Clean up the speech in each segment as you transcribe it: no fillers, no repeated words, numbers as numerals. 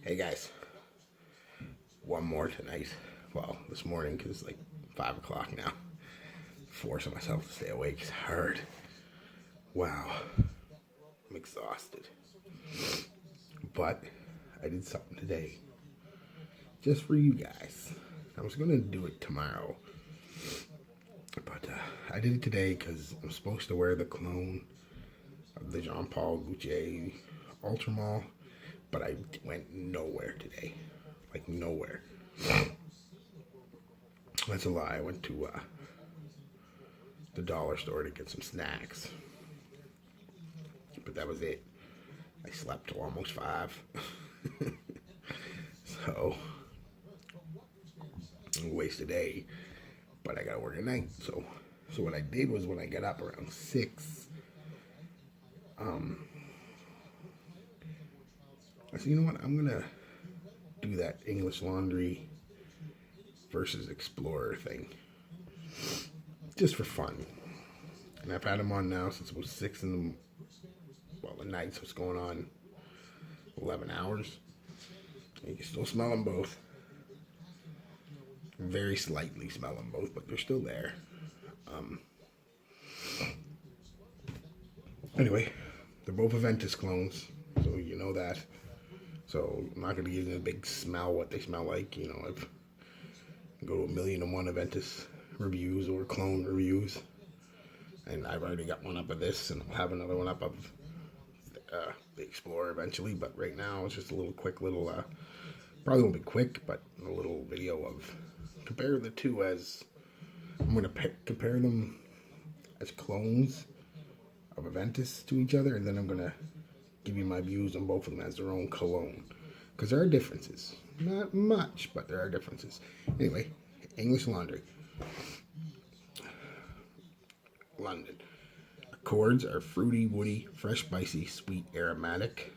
Hey guys, one more tonight. Well, this morning because it's like 5 o'clock now. Forcing myself to stay awake is hard. Wow, I'm exhausted. But I did something today just for you guys. I was gonna do it tomorrow, but I did it today because I'm supposed to wear the cologne of the Jean Paul Gaultier Ultramall, but I went nowhere today. Like nowhere. That's a lie. I went to the dollar store to get some snacks, but that was it. I slept till almost 5. So, waste a day, but I gotta work at night. So what I did was when I got up around 6, I said, you know what, I'm gonna do that English Laundry versus Explorer thing, just for fun. And I've had them on now since it was 6 in the night, so it's going on 11 hours. And you can still smell them both. Very slightly smell them both, but they're still there. Anyway, they're both Aventus clones, so you know that. So I'm not going to give them a big smell what they smell like. You know, I've go to 1,000,001 Aventus reviews or clone reviews, and I've already got one up of this, and I'll have another one up of the Explorer eventually. But right now, it's just a little quick little, probably won't be quick, but a little video of compare the two as I'm going to compare them as clones of Aventus to each other, and then I'm going to give you my views on both of them as their own cologne, because there are differences. Not much, but there are differences. Anyway, English Laundry. London. Accords are fruity, woody, fresh, spicy, sweet, aromatic.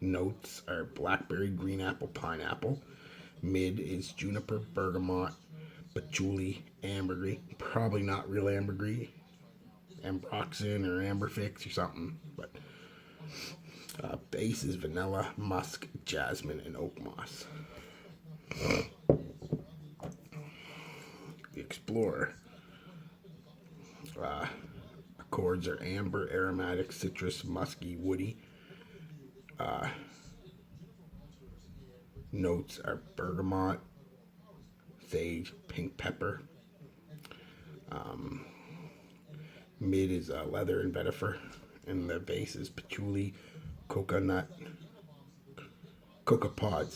Notes are blackberry, green apple, pineapple. Mid is juniper, bergamot, patchouli, ambergris. Probably not real ambergris. Ambroxan or amberfix or something. But base is vanilla, musk, jasmine, and oak moss. The Explorer. Accords are amber, aromatic, citrus, musky, woody. Notes are bergamot, sage, pink pepper. Mid is leather and vetiver, and the base is patchouli, coca pod,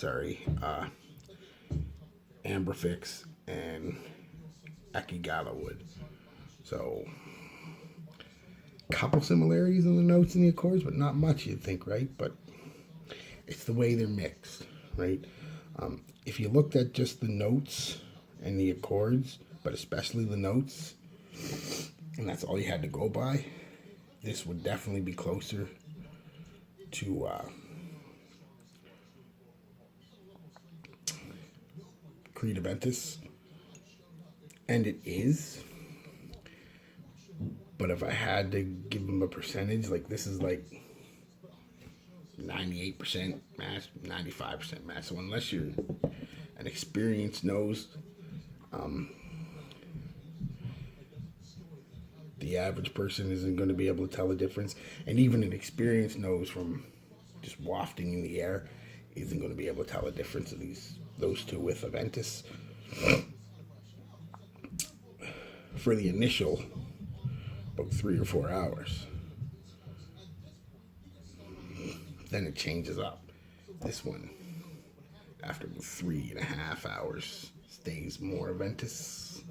amberfix, and akigala wood. So, couple similarities in the notes and the accords, but not much, you'd think, right? But it's the way they're mixed, right? If you looked at just the notes and the accords, but especially the notes, and that's all you had to go by, this would definitely be closer to Creed Aventus, and it is. But if I had to give them a percentage, like this is like 98% match, 95% match. So unless you're an experienced nose, the average person isn't going to be able to tell the difference. And even an experienced nose from just wafting in the air isn't going to be able to tell the difference of those two with Aventus. For the initial about 3 or 4 hours. Then it changes up. This one, after 3.5 hours, stays more Aventus.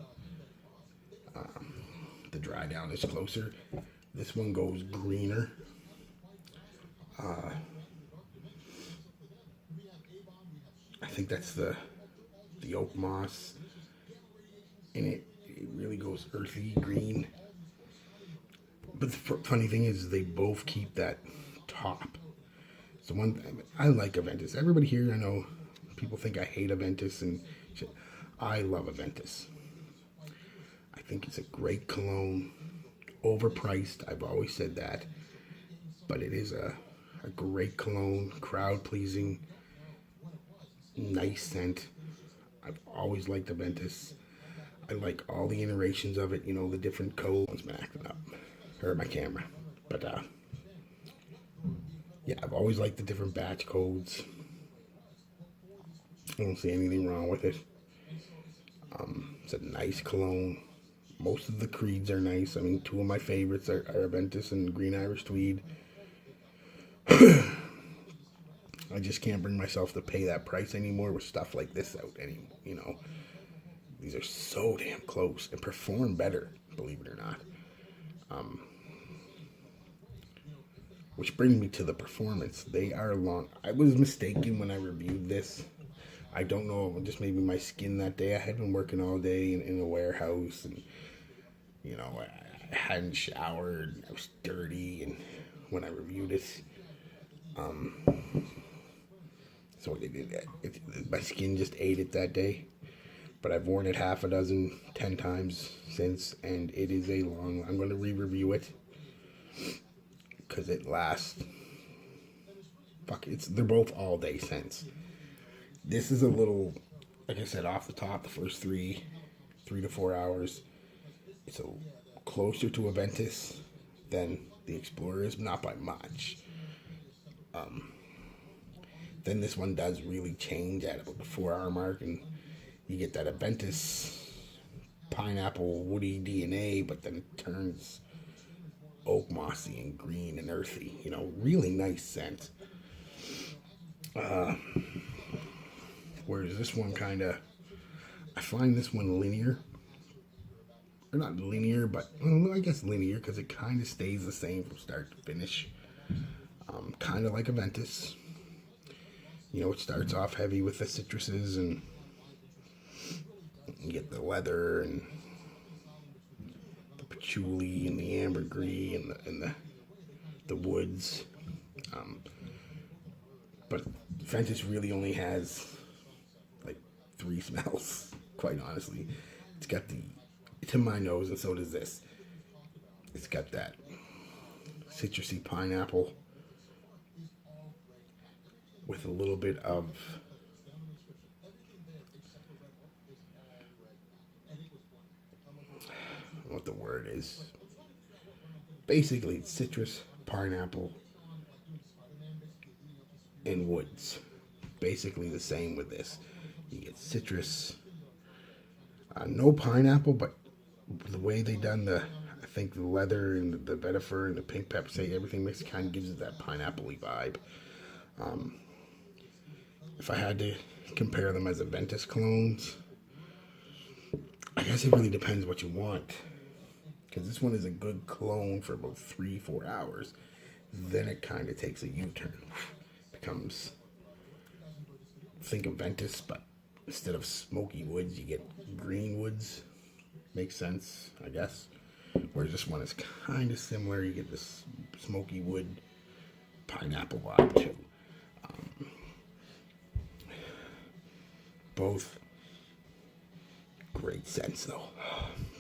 The dry down is closer. This one goes greener. I think that's the oak moss. And it really goes earthy green. But the funny thing is, they both keep that top. So one thing, I like Aventus. Everybody here, I know, people think I hate Aventus and shit. I love Aventus. I think it's a great cologne. Overpriced, I've always said that. But it is a great cologne, crowd pleasing. nice scent. I've always liked Aventus. I like all the iterations of it, you know, the different codes. I'm acting up, or my camera. But yeah, I've always liked the different batch codes. I don't see anything wrong with it. It's a nice cologne. Most of the Creeds are nice. I mean, two of my favorites are Aventus and Green Irish Tweed. I just can't bring myself to pay that price anymore with stuff like this out anymore. You know, these are so damn close and perform better, believe it or not. Which brings me to the performance. They are long. I was mistaken when I reviewed this. I don't know, just maybe my skin that day. I had been working all day in a warehouse, and you know, I hadn't showered. I was dirty, and when I reviewed it, so my skin just ate it that day. But I've worn it 10 times since, and it is a long. I'm going to re-review it because it lasts. They're both all day scents. This is a little, like I said, off the top. The first 3 to 4 hours, it's a closer to Aventus than the Explorer is, not by much. Then this one does really change at about the 4-hour mark, and you get that Aventus pineapple woody DNA, but then it turns oak mossy and green and earthy. You know, really nice scent. Whereas this one I find this one linear. Or not linear, but well, I guess linear because it kind of stays the same from start to finish. Kind of like Aventus. You know, it starts off heavy with the citruses, and you get the leather and the patchouli and the ambergris and the woods. But Aventus really only has like 3 smells, quite honestly. It's got to my nose, and so does this. It's got that citrusy pineapple with a little bit of what the word is. Basically, it's citrus, pineapple, and woods. Basically the same with this. You get citrus, no pineapple, but the way they done I think the leather and the vetiver and the pink pepper, everything mixed kind of gives it that pineapple-y vibe. If I had to compare them as Aventus clones, I guess it really depends what you want. Because this one is a good clone for about 3-4 hours. Then it kind of takes a U-turn. Becomes, think Aventus, but instead of smoky woods, you get green woods. Makes sense, I guess. Whereas this one is kind of similar. You get this smoky wood pineapple vibe too. Both great scents though.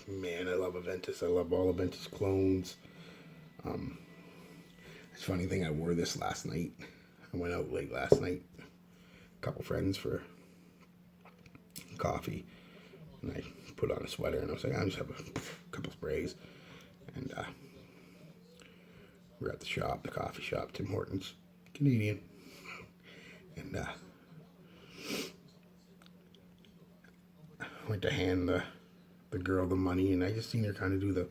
Man, I love Aventus. I love all Aventus clones. It's a funny thing, I wore this last night. I went out late last night. A couple friends for coffee. And I put on a sweater and I was like, I'll just have a couple sprays. And we're at the coffee shop, Tim Hortons, Canadian. And went to hand the girl the money, and I just seen her kind of do the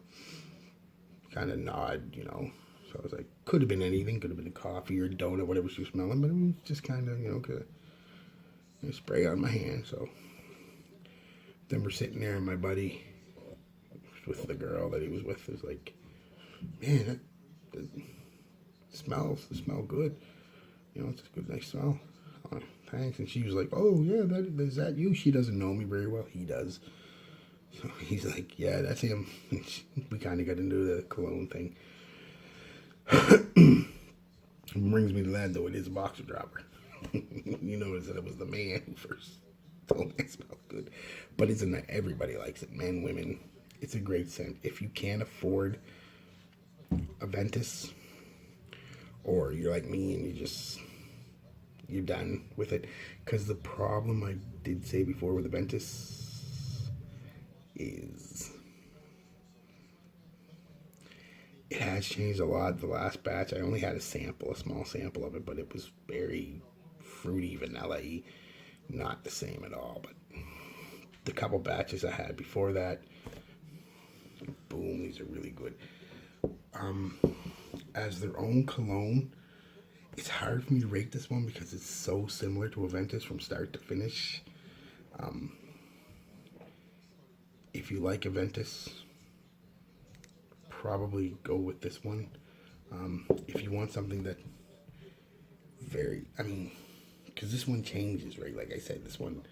kind of nod, you know. So I was like, could have been anything, could have been a coffee or a donut, whatever she was smelling, but it was just kind of, you know, spray on my hand. So then we're sitting there, and my buddy with the girl that he was with was like, man, that smells good. You know, it's a good, nice smell. Oh, thanks. And she was like, oh, yeah, is that you? She doesn't know me very well. He does. So he's like, yeah, that's him. We kind of got into the cologne thing. Brings me to that, though. It is a boxer dropper. You notice that it was the man who first told me it smelled good. But everybody likes it. Men, women. It's a great scent. If you can't afford Aventus, or you're like me and you're done with it. Because the problem I did say before with Aventus is it has changed a lot. The last batch, I only had a small sample of it, but it was very fruity, vanilla-y, not the same at all. But the couple batches I had before that, boom, these are really good. As their own cologne, it's hard for me to rate this one because it's so similar to Aventus from start to finish. If you like Aventus, probably go with this one. If you want something that because this one changes, right? Like I said, this one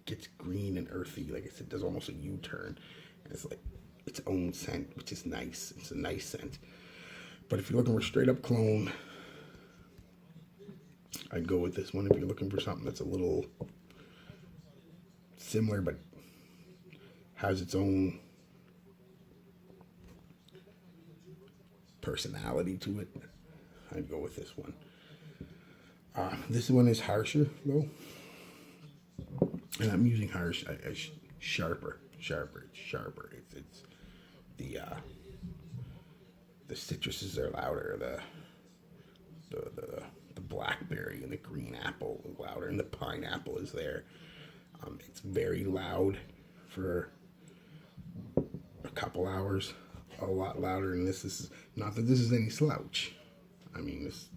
gets green and earthy. Like I said, does almost a U-turn. And it's like its own scent, which is nice. It's a nice scent. But if you're looking for straight up cologne, I'd go with this one. If you're looking for something that's a little similar but has its own personality to it, I'd go with this one. This one is harsher though, and I'm using harsh, sharper. It's the citruses are louder. The blackberry and the green apple is louder, and the pineapple is there. It's very loud for a couple hours. A lot louder than this. This is not that this is any slouch. I mean, it's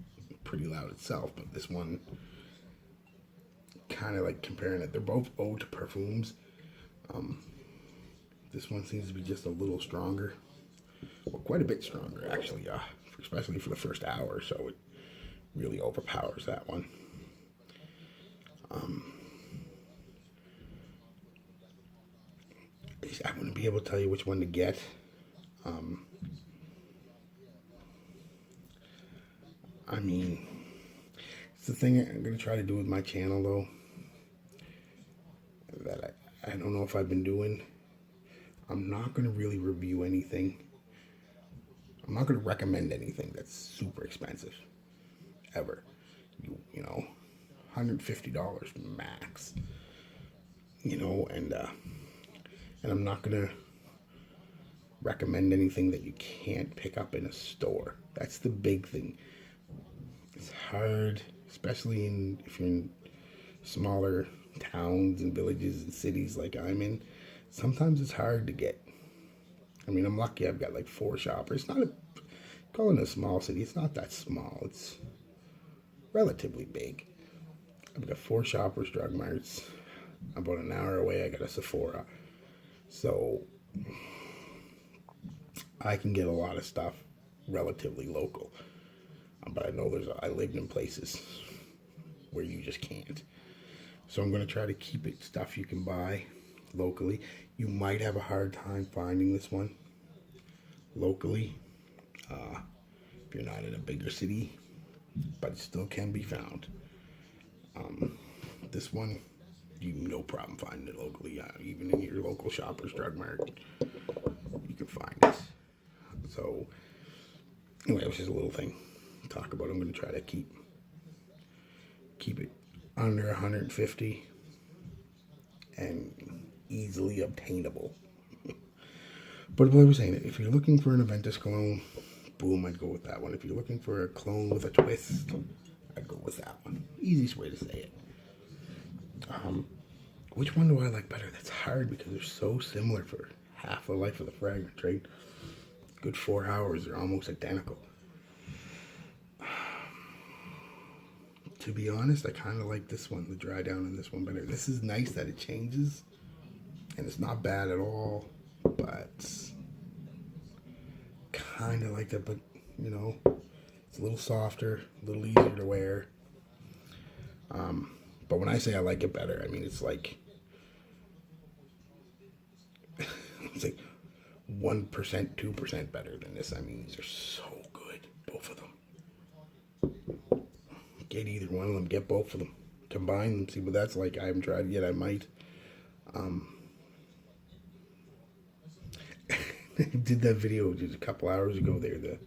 pretty loud itself, but this one, kind of like comparing it, they're both eau de parfums. This one seems to be just a little stronger, well, quite a bit stronger actually, especially for the first hour, so it really overpowers that one. I wouldn't be able to tell you which one to get. I mean, it's the thing I'm going to try to do with my channel, though, that I don't know if I've been doing. I'm not going to really review anything. I'm not going to recommend anything that's super expensive, ever. You know, $150 max. You know, and I'm not going to recommend anything that you can't pick up in a store. That's the big thing. It's hard, especially if you're in smaller towns and villages and cities like I'm in. Sometimes it's hard to get. I mean, I'm lucky I've got like 4 shoppers. Calling it a small city, it's not that small. It's relatively big. I've got 4 Shoppers Drug Marts. About an hour away, I got a Sephora. So I can get a lot of stuff relatively local. But I know I lived in places where you just can't. So I'm going to try to keep it stuff you can buy locally. You might have a hard time finding this one locally if you're not in a bigger city, but it still can be found. This one, you no problem finding it locally. Even in your local Shoppers Drug Mart, you can find it. So anyway, it was just a little thing to talk about. I'm going to try to keep it under 150 and easily obtainable. But what I was saying, if you're looking for an Aventus cologne, boom, I'd go with that one. If you're looking for a cologne with a twist, I'd go with that one. Easiest way to say it. Which one do I like better? That's hard because they're so similar for half the life of the fragrance, right? Good 4 hours, they're almost identical. To be honest, I kind of like this one, the dry down in this one better. This is nice that it changes, and it's not bad at all, but kind of like that, but you know, it's a little softer, a little easier to wear. But when I say I like it better, I mean it's like 1%, 2% better than this. I mean, these are so good, both of them. Get either one of them, get both of them, combine them, see what that's like. I haven't tried it yet. I might. I did that video just a couple hours ago there, the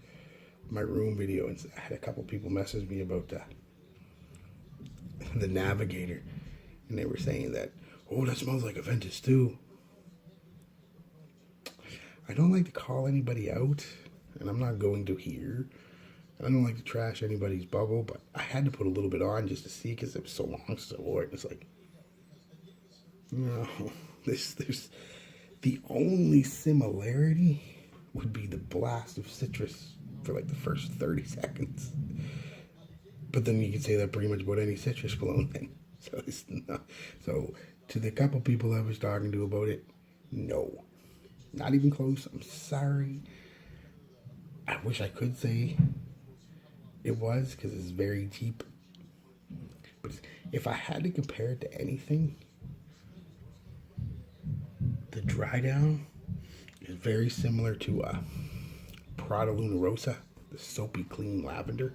my room video, and I had a couple people message me about the Navigator, and they were saying that, oh, that smells like Aventus too. I don't like to call anybody out, and I'm not going to here. I don't like to trash anybody's bubble, but I had to put a little bit on just to see because it was so long since I wore it. It's like, no, there's the only similarity would be the blast of citrus for like the first 30 seconds. But then you can say that pretty much about any citrus cologne then. So it's not, so to the couple people I was talking to about it, no. Not even close. I'm sorry. I wish I could say it was because it's very cheap. But if I had to compare it to anything, the dry down is very similar to Prada Luna Rosa, the soapy clean lavender.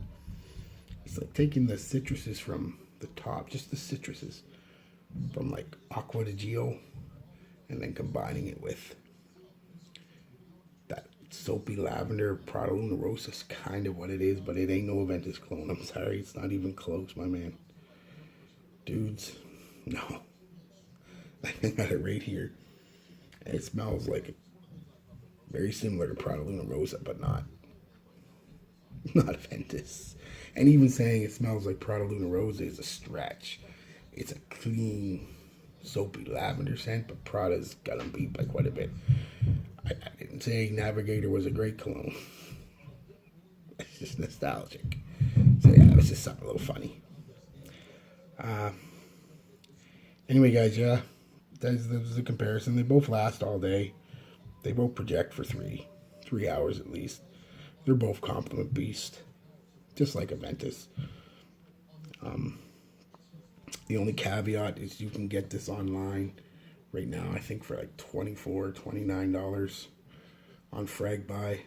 It's like taking the citruses from the top, just the citruses, from like Aqua de Gio, and then combining it with that soapy lavender. Prada Luna Rosa is kind of what it is, but it ain't no Aventus clone. I'm sorry, it's not even close, my man. Dudes, no. I got it right here. And it smells like very similar to Prada Luna Rosa, but not Aventus. And even saying it smells like Prada Luna Rosa is a stretch. It's a clean, soapy lavender scent, but Prada's got them beat by quite a bit. I didn't say Navigator was a great cologne. It's just nostalgic. So yeah, it was just something a little funny. Anyway, guys, yeah, that's the comparison. They both last all day. They both project for 3 hours at least. They're both compliment beast, just like Aventus. The only caveat is you can get this online right now, I think for like $24, $29 on FragBuy.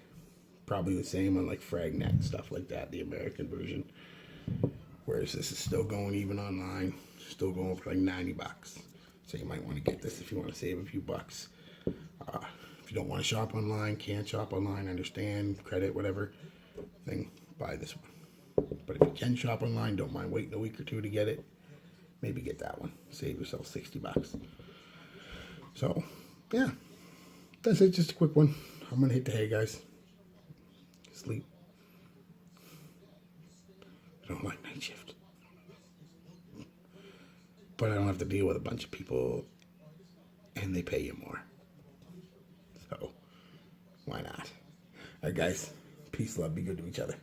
Probably the same on like FragNet, stuff like that, the American version. Whereas this is still going even online, still going for like $90. So you might want to get this if you want to save a few bucks. If you don't want to shop online, can't shop online, understand, credit, whatever, then buy this one. But if you can shop online, don't mind waiting a week or two to get it. Maybe get that one. Save yourself $60. So, yeah. That's it. Just a quick one. I'm going to hit the hay, guys. Sleep. I don't like night shift. But I don't have to deal with a bunch of people and they pay you more. So, why not? All right, guys. Peace, love, be good to each other.